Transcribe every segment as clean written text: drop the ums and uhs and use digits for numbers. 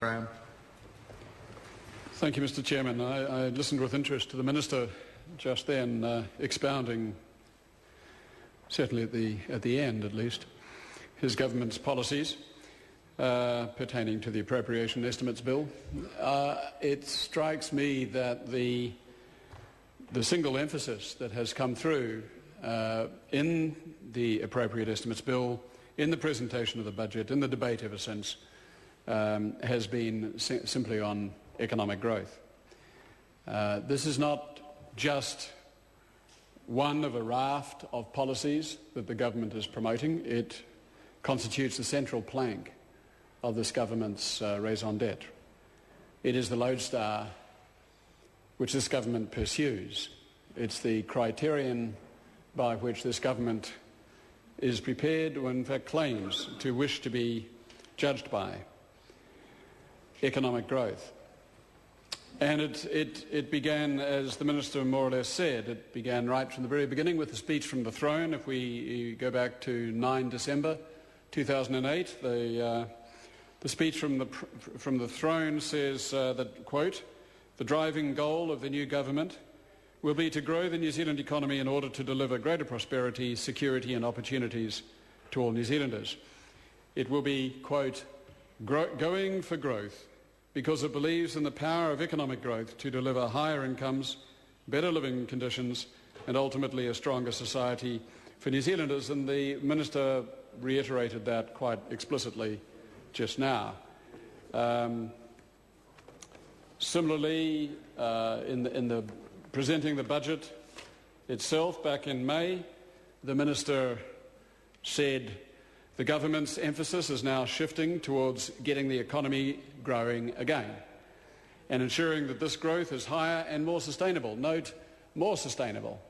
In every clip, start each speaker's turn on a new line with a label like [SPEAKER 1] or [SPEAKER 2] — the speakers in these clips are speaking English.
[SPEAKER 1] Graham.
[SPEAKER 2] Thank you, Mr. Chairman. I listened with interest to the Minister just then expounding, certainly at the end at least, his government's policies pertaining to the Appropriation Estimates Bill. It strikes me that the single emphasis that has come through in the Appropriate Estimates Bill, in the presentation of the budget, in the debate ever since, has been simply on economic growth. This is not just one of a raft of policies that the government is promoting. It constitutes the central plank of this government's raison d'etre. It is the lodestar which this government pursues. It's the criterion by which this government is prepared, or in fact claims to wish to be judged by, economic growth. And it began, as the Minister more or less said, it began right from the very beginning with the speech from the throne. If we go back to 9 December 2008, the speech from the throne says that, quote, "The driving goal of the new government will be to grow the New Zealand economy in order to deliver greater prosperity, security and opportunities to all New Zealanders. It will be, quote, going for growth because it believes in the power of economic growth to deliver higher incomes, better living conditions and ultimately a stronger society for New Zealanders." And the Minister reiterated that quite explicitly just now. Similarly, in the presenting the budget itself back in May, the Minister said the government's emphasis is now shifting towards getting the economy growing again and ensuring that this growth is higher and more sustainable. Note, more sustainable,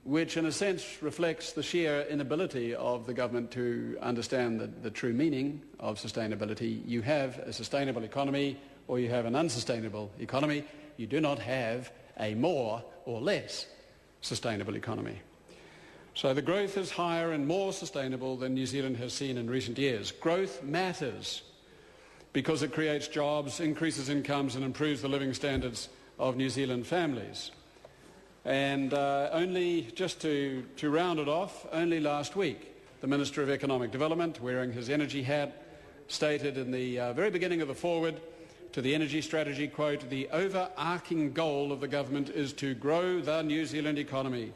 [SPEAKER 2] which in a sense reflects the sheer inability of the government to understand the true meaning of sustainability. You have a sustainable economy or you have an unsustainable economy. You do not have a more or less sustainable economy. So the growth is higher and more sustainable than New Zealand has seen in recent years. Growth matters because it creates jobs, increases incomes and improves the living standards of New Zealand families. And only, just to round it off, only last week the Minister of Economic Development, wearing his energy hat, stated in the very beginning of the foreword to the energy strategy, quote, "The overarching goal of the government is to grow the New Zealand economy,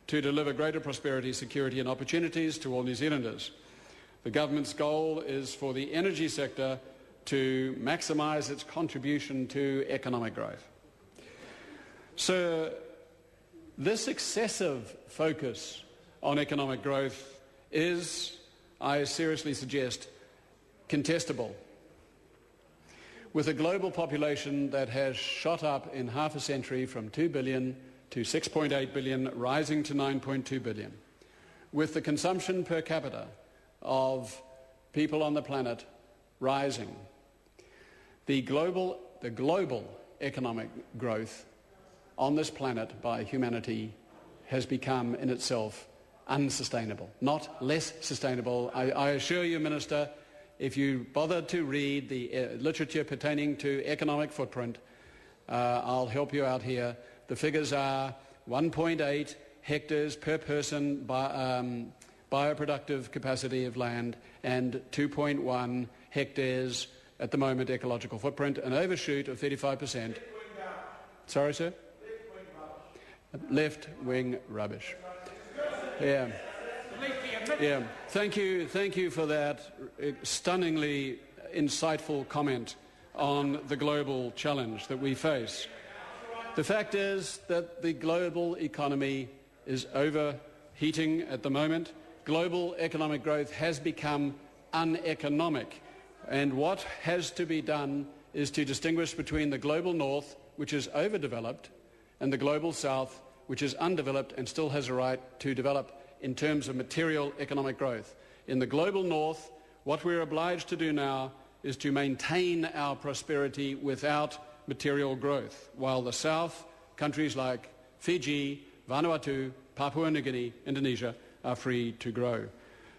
[SPEAKER 2] to deliver greater prosperity, security and opportunities to all New Zealanders. The government's goal is for the energy sector to maximise its contribution to economic growth." So this excessive focus on economic growth is, I seriously suggest, contestable. With a global population that has shot up in half a century from 2 billion to 6.8 billion, rising to 9.2 billion, with the consumption per capita of people on the planet rising, the global economic growth on this planet by humanity has become in itself unsustainable, not less sustainable. I assure you, Minister, if you bother to read the literature pertaining to economic footprint, I'll help you out here. The figures are 1.8 hectares per person bioproductive capacity of land and 2.1 hectares at the moment ecological footprint, an overshoot of 35%. Sorry, sir? Left-wing rubbish. Yeah. Yeah. Thank you for that stunningly insightful comment on the global challenge that we face. The fact is that the global economy is overheating at the moment. Global economic growth has become uneconomic. And what has to be done is to distinguish between the global north, which is overdeveloped, and the global south, which is undeveloped and still has a right to develop in terms of material economic growth. In the global north, what we're obliged to do now is to maintain our prosperity without material growth, while the south, countries like Fiji, Vanuatu, Papua New Guinea, Indonesia, are free to grow.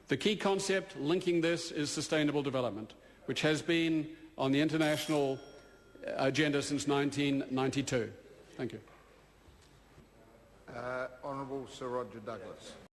[SPEAKER 2] The key concept linking this is sustainable development, which has been on the international agenda since 1992. Thank you.
[SPEAKER 1] Honourable Sir Roger Douglas.